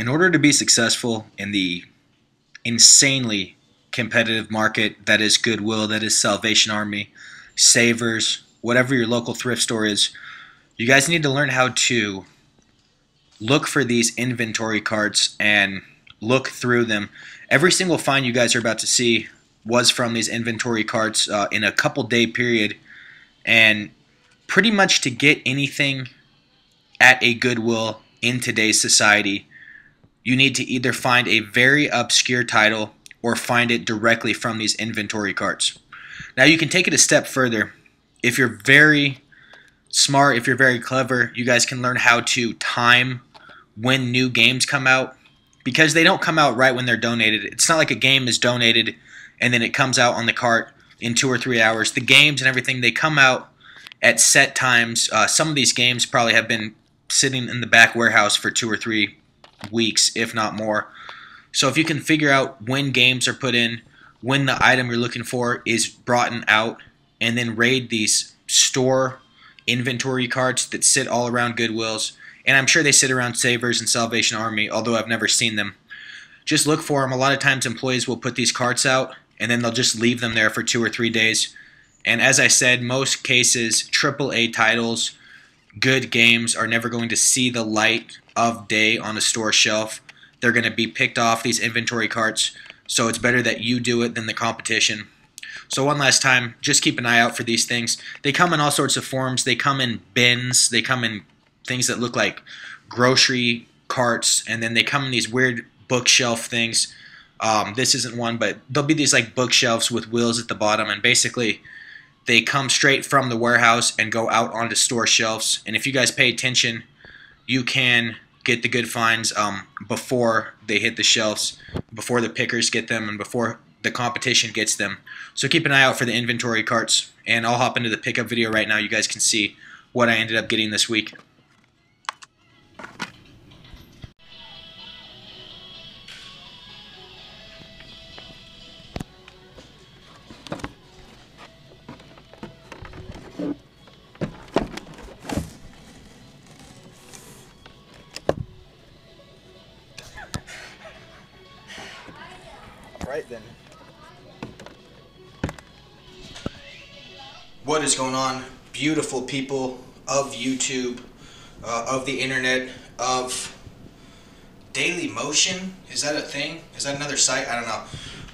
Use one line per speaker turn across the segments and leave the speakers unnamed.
In order to be successful in the insanely competitive market that is Goodwill, that is Salvation Army, Savers, whatever your local thrift store is, you guys need to learn how to look for these inventory carts and look through them. Every single find you guys are about to see was from these inventory carts in a couple day period, and pretty much to get anything at a Goodwill in today's society, you need to either find a very obscure title or find it directly from these inventory carts. Now you can take it a step further. If you're very smart, if you're very clever, you guys can learn how to time when new games come out, because they don't come out right when they're donated. It's not like a game is donated and then it comes out on the cart in 2 or 3 hours. The games and everything, they come out at set times. Some of these games probably have been sitting in the back warehouse for 2 or 3 weeks, if not more. So if you can figure out when games are put in, when the item you're looking for is brought out, and then raid these store inventory carts that sit all around Goodwills, and I'm sure they sit around Savers and Salvation Army, although I've never seen them. Just look for them. A lot of times employees will put these carts out, and then they'll just leave them there for 2 or 3 days. And as I said, most cases, AAA titles, good games are never going to see the light of day on a store shelf. They're going to be picked off these inventory carts, so it's better that you do it than the competition. So one last time, just keep an eye out for these things. They come in all sorts of forms. They come in bins. They come in things that look like grocery carts, and then they come in these weird bookshelf things. This isn't one, but there'll be these like bookshelves with wheels at the bottom, and basically they come straight from the warehouse and go out onto store shelves. And if you guys pay attention, you can get the good finds before they hit the shelves, before the pickers get them, and before the competition gets them. So keep an eye out for the inventory carts, and I'll hop into the pickup video right now. You guys can see what I ended up getting this week. Right then. What is going on, beautiful people of YouTube, of the internet, of Daily Motion? Is that a thing? Is that another site? I don't know.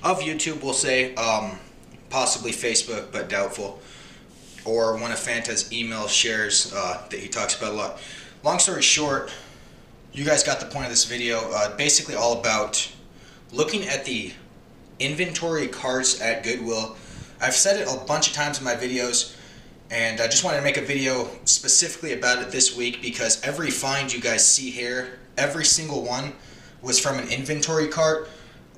Of YouTube, we'll say, possibly Facebook, but doubtful. Or one of Fanta's email shares that he talks about a lot. Long story short, you guys got the point of this video. Basically all about looking at the inventory carts at Goodwill. I've said it a bunch of times in my videos, and I just wanted to make a video specifically about it this week because every find you guys see here, every single one was from an inventory cart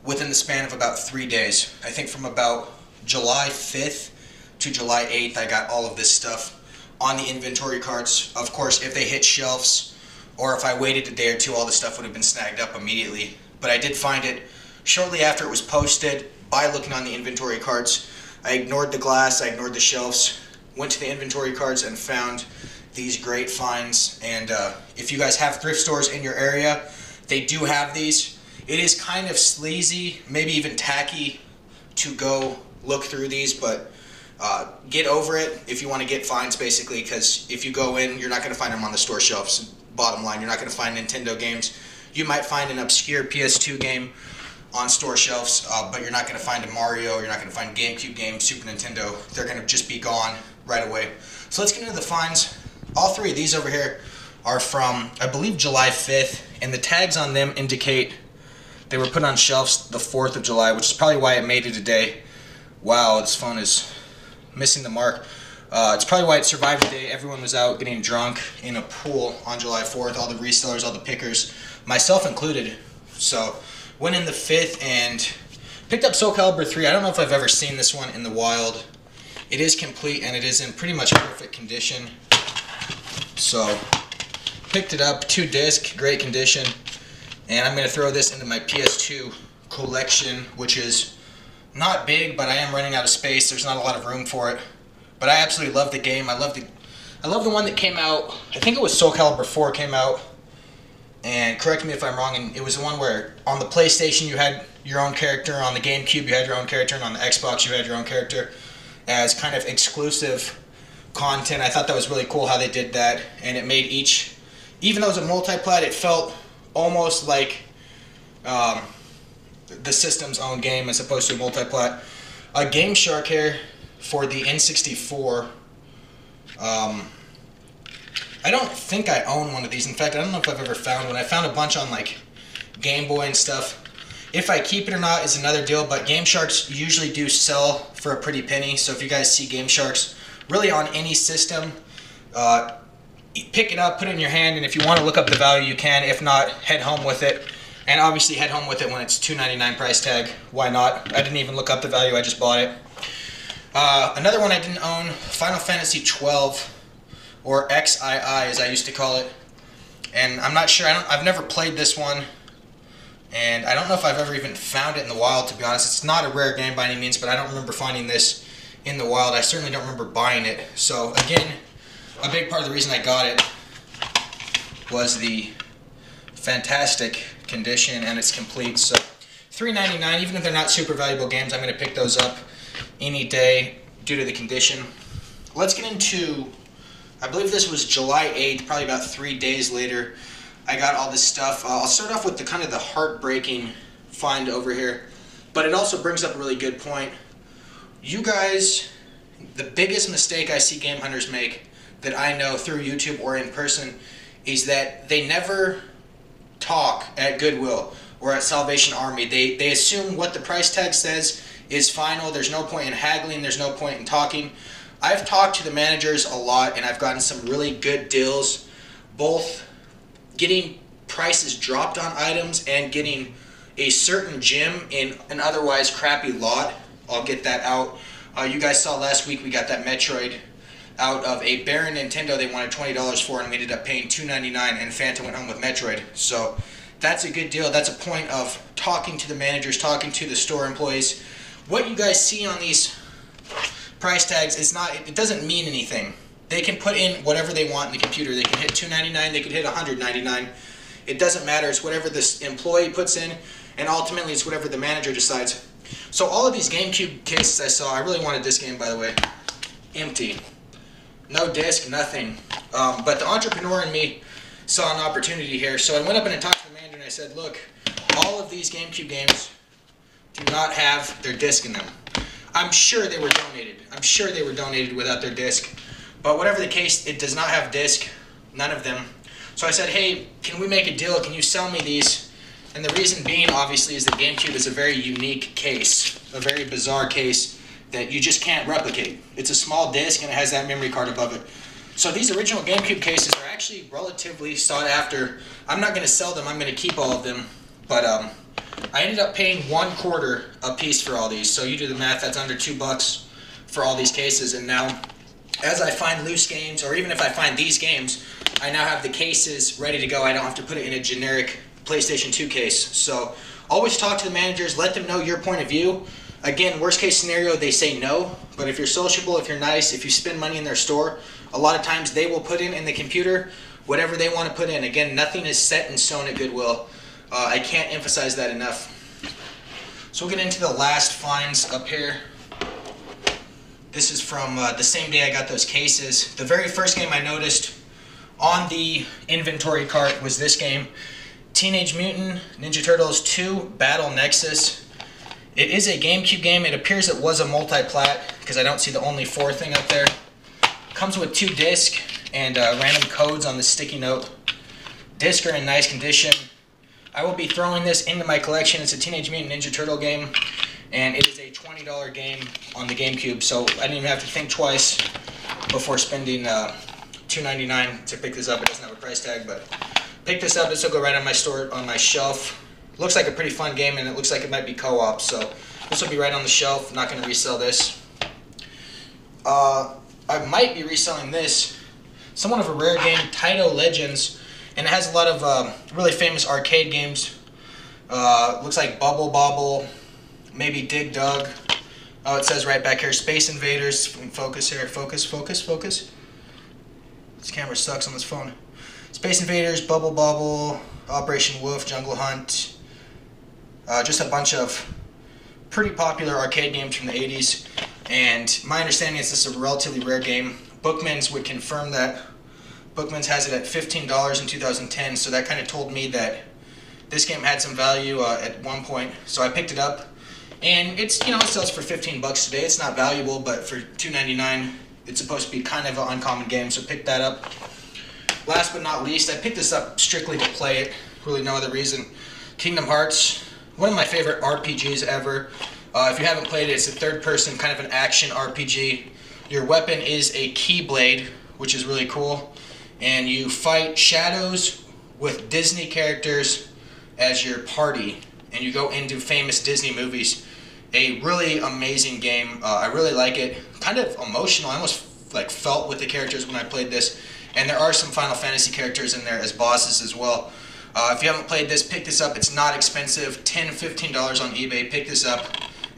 within the span of about 3 days. I think from about July 5th to July 8th I got all of this stuff on the inventory carts. Of course, if they hit shelves or if I waited a day or two, all the stuff would have been snagged up immediately. But I did find it shortly after it was posted by looking on the inventory carts. I ignored the glass, I ignored the shelves, went to the inventory carts and found these great finds. And if you guys have thrift stores in your area, they do have these. It is kind of sleazy, maybe even tacky to go look through these, but get over it if you want to get finds, basically, because if you go in, you're not going to find them on the store shelves. Bottom line, you're not going to find Nintendo games. You might find an obscure PS2 game on store shelves, but you're not going to find a Mario, you're not going to find GameCube games, Super Nintendo. They're going to just be gone right away. So let's get into the finds. All 3 of these over here are from, I believe, July 5th, and the tags on them indicate they were put on shelves the 4th of July, which is probably why it made it a day. Wow, this phone is missing the mark. It's probably why it survived the day. Everyone was out getting drunk in a pool on July 4th, all the resellers, all the pickers, myself included. So went in the 5th and picked up Soul Calibur 3. I don't know if I've ever seen this one in the wild. It is complete and it is in pretty much perfect condition. So picked it up, 2 disc, great condition. And I'm going to throw this into my PS2 collection, which is not big, but I am running out of space. There's not a lot of room for it. But I absolutely love the game. I love the one that came out. I think it was Soul Calibur 4 came out. and correct me if I'm wrong, and it was the one where on the PlayStation you had your own character, on the GameCube you had your own character, and on the Xbox you had your own character as kind of exclusive content. I thought that was really cool how they did that, and it made each, even though it was a multi-plat, it felt almost like the system's own game as opposed to a multi-plat. A Game Shark here for the N64. I don't think I own one of these. In fact, I don't know if I've ever found one. I found a bunch on like Game Boy and stuff. If I keep it or not is another deal, but Game Sharks usually do sell for a pretty penny. So if you guys see Game Sharks really on any system, pick it up, put it in your hand, and if you want to look up the value, you can. If not, head home with it. And obviously head home with it when it's $2.99 price tag. Why not? I didn't even look up the value, I just bought it. Another one I didn't own, Final Fantasy 12, or XII as I used to call it. And I'm not sure, I've never played this one, and I don't know if I've ever even found it in the wild, to be honest. It's not a rare game by any means, but I don't remember finding this in the wild. I certainly don't remember buying it. So again, a big part of the reason I got it was the fantastic condition, and it's complete. So $3.99, even if they're not super valuable games, I'm going to pick those up any day due to the condition. Let's get into, I believe this was July 8th, probably about 3 days later, I got all this stuff. I'll start off with the kind of the heartbreaking find over here, but it also brings up a really good point. You guys, the biggest mistake I see game hunters make that I know through YouTube or in person is that they never talk at Goodwill or at Salvation Army. They assume what the price tag says is final. There's no point in haggling. There's no point in talking. I've talked to the managers a lot, and I've gotten some really good deals, both getting prices dropped on items and getting a certain gem in an otherwise crappy lot. I'll get that out. You guys saw last week we got that Metroid out of a Baron Nintendo they wanted $20 for, and we ended up paying $2.99, and Fanta went home with Metroid. So that's a good deal. That's a point of talking to the managers, talking to the store employees. What you guys see on these price tags is not, it doesn't mean anything. They can put in whatever they want in the computer. They can hit $2.99, they could hit $100.99. It doesn't matter. It's whatever this employee puts in, and ultimately it's whatever the manager decides. So all of these GameCube cases I saw, I really wanted this game, by the way, empty. No disc, nothing. But the entrepreneur in me saw an opportunity here, so I went up and I talked to the manager and I said, look, all of these GameCube games do not have their disc in them. I'm sure they were donated. I'm sure they were donated without their disc. But whatever the case, it does not have disc, none of them. So I said, hey, can we make a deal? Can you sell me these? And the reason being, obviously, is that GameCube is a very unique case, a very bizarre case that you just can't replicate. It's a small disc and it has that memory card above it. So these original GameCube cases are actually relatively sought after. I'm not going to sell them, I'm going to keep all of them. But I ended up paying $1/4 a piece for all these. So you do the math, that's under $2 for all these cases. And now, as I find loose games, or even if I find these games, I now have the cases ready to go. I don't have to put it in a generic PlayStation 2 case. So always talk to the managers, let them know your point of view. Again, worst case scenario, they say no, but if you're sociable, if you're nice, if you spend money in their store, a lot of times they will put in the computer whatever they want to put in. Again, nothing is set in stone at Goodwill. I can't emphasize that enough. So we'll get into the last finds up here. This is from the same day I got those cases. The very first game I noticed on the inventory cart was this game, Teenage Mutant Ninja Turtles 2 Battle Nexus. It is a GameCube game. It appears it was a multi-plat because I don't see the only 4 thing up there. Comes with 2 discs and random codes on the sticky note. Discs are in nice condition. I will be throwing this into my collection. It's a Teenage Mutant Ninja Turtle game, and it is a $20 game on the GameCube, so I didn't even have to think twice before spending $2.99 to pick this up. It doesn't have a price tag, but pick this up. This will go right on my store, on my shelf. Looks like a pretty fun game, and it looks like it might be co-op, so this will be right on the shelf. I'm not going to resell this. I might be reselling this. Somewhat of a rare game, Taito Legends, and it has a lot of really famous arcade games. Looks like Bubble Bobble, maybe Dig Dug. Oh, it says right back here, Space Invaders. Focus here, focus, focus, focus. This camera sucks on this phone. Space Invaders, Bubble Bobble, Operation Wolf, Jungle Hunt, just a bunch of pretty popular arcade games from the 80s. And my understanding is this is a relatively rare game. Bookman's would confirm that. Bookman's has it at $15 in 2010, so that kind of told me that this game had some value at one point. So I picked it up, and it's, you know, it sells for 15 bucks today. It's not valuable, but for $2.99, it's supposed to be kind of an uncommon game, so picked that up. Last but not least, I picked this up strictly to play it, really no other reason. Kingdom Hearts, one of my favorite RPGs ever. If you haven't played it, it's a third-person kind of an action RPG. Your weapon is a keyblade, which is really cool, and you fight shadows with Disney characters as your party, and you go into famous Disney movies. A really amazing game. I really like it. Kind of emotional. I almost like felt with the characters when I played this. And there are some Final Fantasy characters in there as bosses as well. If you haven't played this, pick this up. It's not expensive. $10, $15 on eBay. Pick this up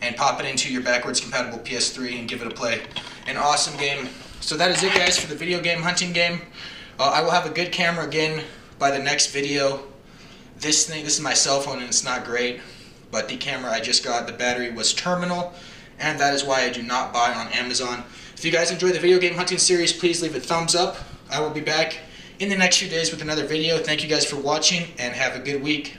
and pop it into your backwards compatible PS3 and give it a play. An awesome game. So that is it, guys, for the video game hunting game. I will have a good camera again by the next video. This is my cell phone, and it's not great. But the camera I just got, the battery was terminal, and that is why I do not buy on Amazon. If you guys enjoy the video game hunting series, please leave a thumbs up. I will be back in the next few days with another video. Thank you guys for watching, and have a good week.